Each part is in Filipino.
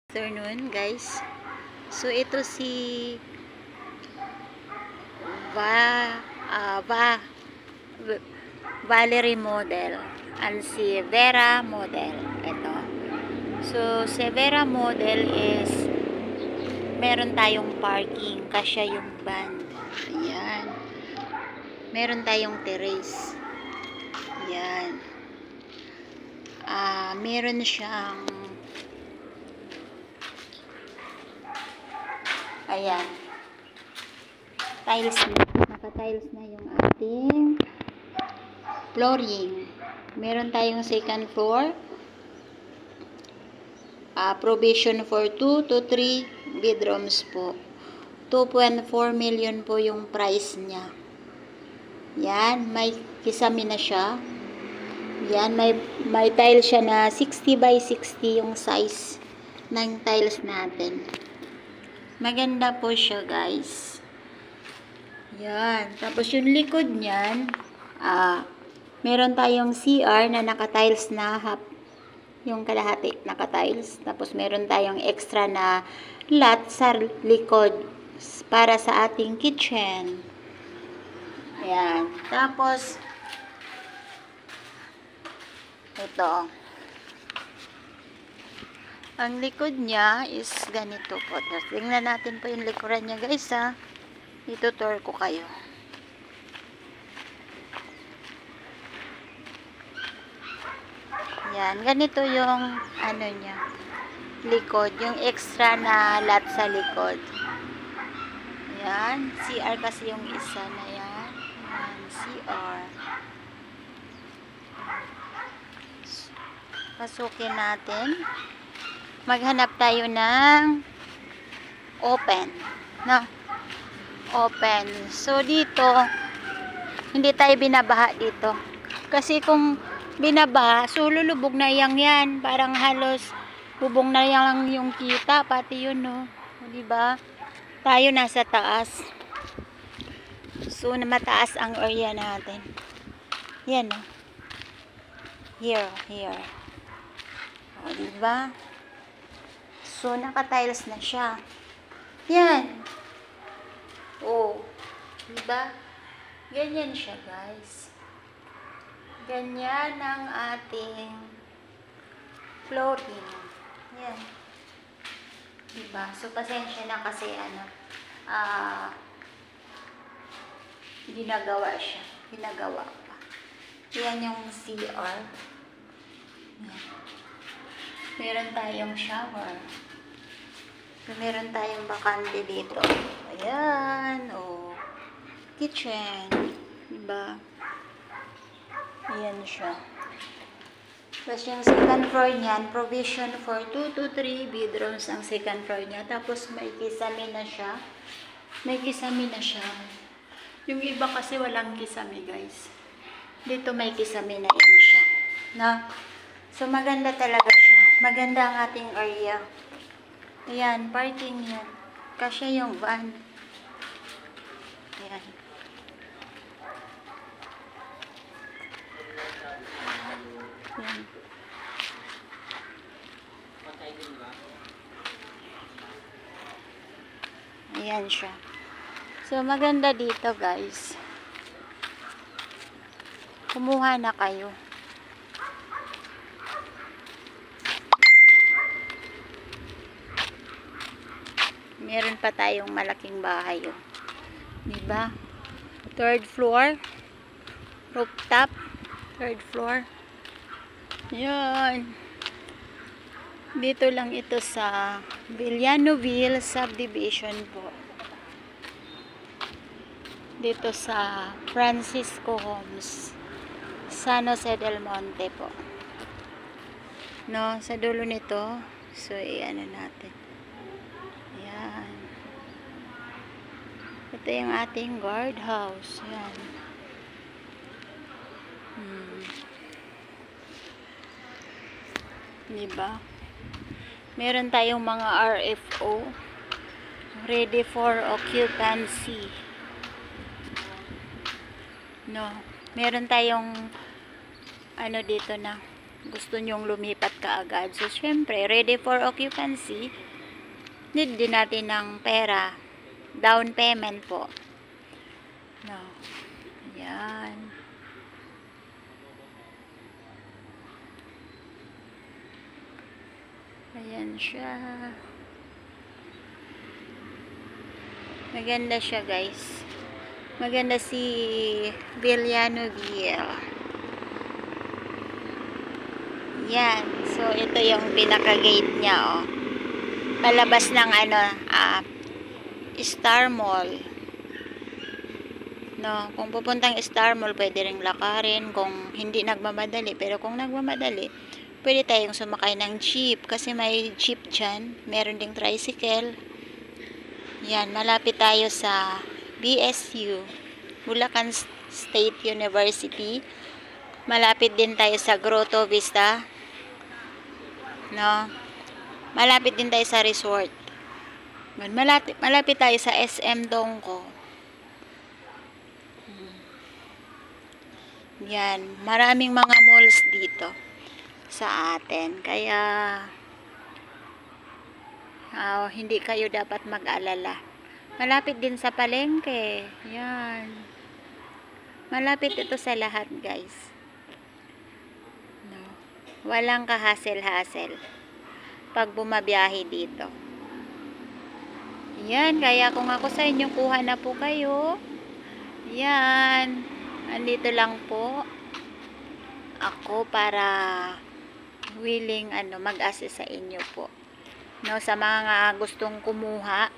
Afternoon guys. So ito si Valerie model and si Vera model. Ito. So si Vera model is meron tayong parking kasya yung van. Ayan. Meron tayong terrace. Ayan. Meron siyang ayan. Tiles na. Naka-tiles na yung ating flooring. Meron tayong second floor. Provision for 2 to 3 bedrooms po. 2.4 million po yung price niya. Yan. May kisame na siya. Yan. May tile siya na 60 by 60 yung size ng tiles natin. Maganda po siya guys. Yan. Tapos yung likod niyan, meron tayong CR na naka-tiles na half, yung kalahati naka-tiles. Tapos meron tayong extra na lot sa likod para sa ating kitchen. Ayan. Tapos, ito. Ang likod niya is ganito po. Tingnan natin po yung likuran niya guys ha. Itutur ko kayo. Yan. Ganito yung ano niya. Likod. Yung extra na lot sa likod. Yan. CR kasi yung isa na yan. Yan. CR. Pasukin natin. Maghanap tayo ng open. No? Open. So, dito, hindi tayo binabaha dito. Kasi kung binabaha, so lulubog na yan. Parang halos bubong na lang yung kita. Pati yun, no? Diba? Tayo nasa taas. So, mataas ang area natin. Yan, no? Here. O, diba? So, naka-tiles na siya. Yan. Oh. Diba? Ganyan siya, guys. Ganyan ang ating flooring. Yan. Diba? So, pasensya na kasi, ginagawa siya. Ginagawa pa. Yan yung CR. Yan. Meron tayong shower. So, meron tayong bakante dito. Ayan. O. Kitchen. Diba? Ayan siya. Tapos yung second floor niyan, provision for 2 to 3 bedrooms ang second floor niya. Tapos may kisame na siya. Yung iba kasi walang kisame, guys. Dito may kisame na yan siya. Na? So, maganda talaga siya. Maganda ang ating area. Ayan, parking yan. Kasya yung van. Ayan. Ayan. Ayan siya. So, maganda dito, guys. Kumuha na kayo. Meron pa tayong malaking bahay, oh. Diba? Third floor. Rooftop. Third floor. Yan. Dito lang ito sa Villanoville Subdivision po. Dito sa Francisco Homes. San Jose del Monte po. No, sa dulo nito. So, i-ano natin. Ayan. Ito yung ating guardhouse. Ayan. Diba? Meron tayong mga RFO. Ready for occupancy. No. Meron tayong ano dito na gusto nyong lumipat kaagad. So, syempre, ready for occupancy, need din natin ng pera. Down payment po. No. Yan. Ayan siya. Maganda siya, guys. Maganda si Villanoville. Yan. So, ito yung pinaka-gate niya, oh. Palabas ng Star Mall. No, kung pupuntang Star Mall, pwede ring lakarin kung hindi nagmamadali. Pero kung nagmamadali, pwede tayong sumakay ng jeep kasi may jeep dyan. Meron ding tricycle. Yan, malapit tayo sa BSU, Bulacan State University. Malapit din tayo sa Grotto Vista. No? Malapit din tayo sa resort. Malapit tayo sa SM Dongko. Yan, maraming mga malls dito sa atin. Kaya hindi kayo dapat mag-alala. Malapit din sa palengke. Yan. Malapit ito sa lahat, guys. No. Walang kahasel-hasel pag bumabiyahe dito. Yan, kaya kung ako sa inyo, kuha na po kayo. Yan. Andito lang po ako para willing mag-assist sa inyo po. No, sa mga gustong kumuha,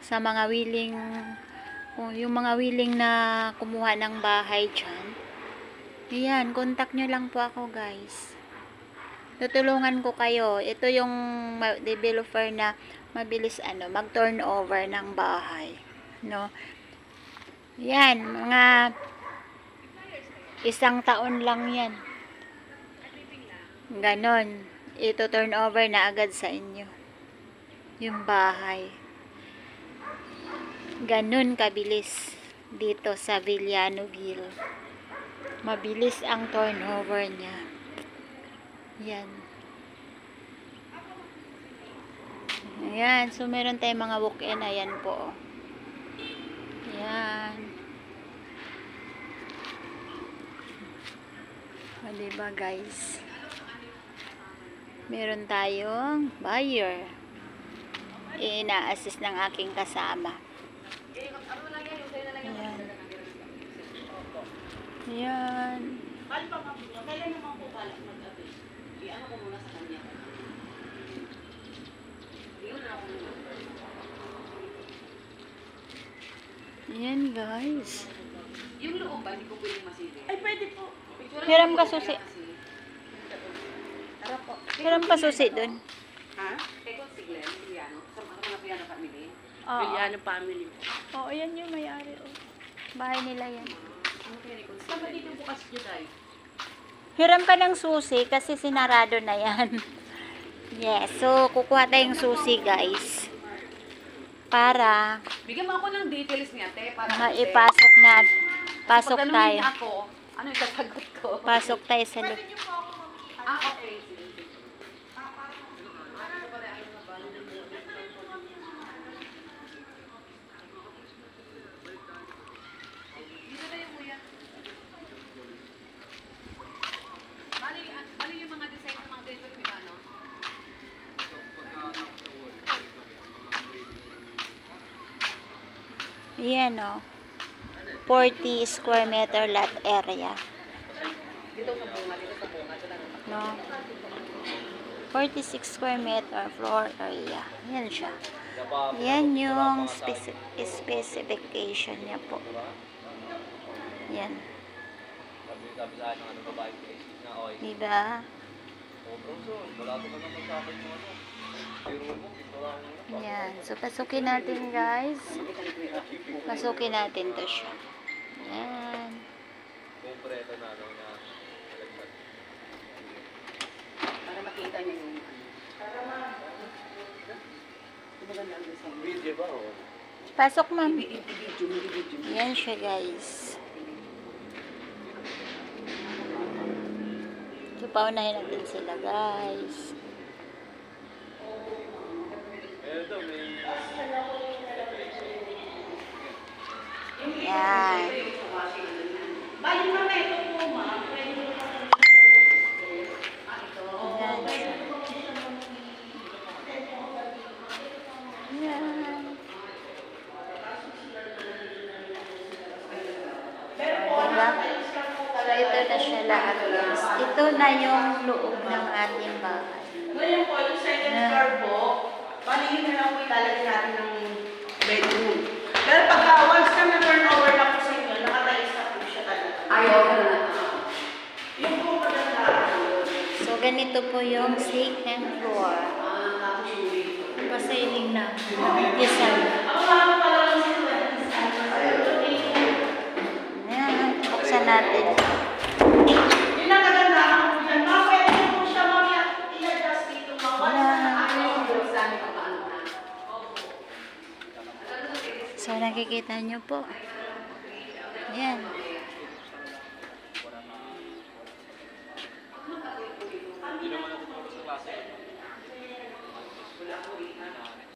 sa mga willing, yung mga willing na kumuha ng bahay dyan, yan, contact nyo lang po ako, guys. Tutulungan ko kayo. Ito yung developer na mabilis mag-turnover ng bahay. No? Yan, mga 1 taon lang yan. Ganon. Ito turnover na agad sa inyo. Yung bahay. Ganon kabilis dito sa Villanoville. Mabilis ang turnover niya. Yan. Ayan. So, meron tayong mga walk-in. Ayan po. Ayan. O, diba, guys? Meron tayong buyer. Ina-assist ng aking kasama. Ayan. Ayan. Ayan, guys. Yung loob ba, hindi ko pwedeng masili? Ay, pwede po. Hiram ka susi. Hiram ka susi dun. Ha? Teko, si Glenn, Piliano. Sa mga Piliano family. Oo. Piliano family. Oo, yan yung may-ari. Oh. Bahay nila yan. Ano kaya ni Consiglio? Saan dito bukas dyan tayo? Hiram ka ng susi kasi sinarado na yan. Yes, so kukuha tayong susi, guys. Para Bigyan mo ako ng details niya, te. Para maipasok na. Pasok pag tayo. niya ako, ano yung sasagot ko? Pasok tayo sa loob. Ah, okay. Bali yung mga design ng mga ganito, di ba, no? Yan, o. 40 square meter lot area. Dito sa bunga, ito lang. No? 46 square meter floor area. Yan siya. Yan yung specification niya po. Yan. Diba? Yan. So, pasukin natin, guys. Pasukin natin to siya. Yan. Para makita niyo yung... Maganda ang design. Pasok, ma'am. Video. Yan siya, guys. So, paunahin natin sila, guys. Yan. Yan. Diba? So, ito na siya lahat, guys. Ito na yung loob ng ating bahay. Ngayon po, yung second floor po, bali yun na lang po ilalagay natin ng bedroom. Pero pagka once na na-turnover na po sa inyo, nakatayos na po siya talaga. Ayaw ka na. Yung po maganda. So, ganito po yung second floor. Pasailing na. Isan. Ako nga pala lang sa Yan. Buksan natin. yun ang kagandahan po dyan. Pwede po siya mamaya i-adjust dito. Mawala na So, nakikita nyo po. Yan.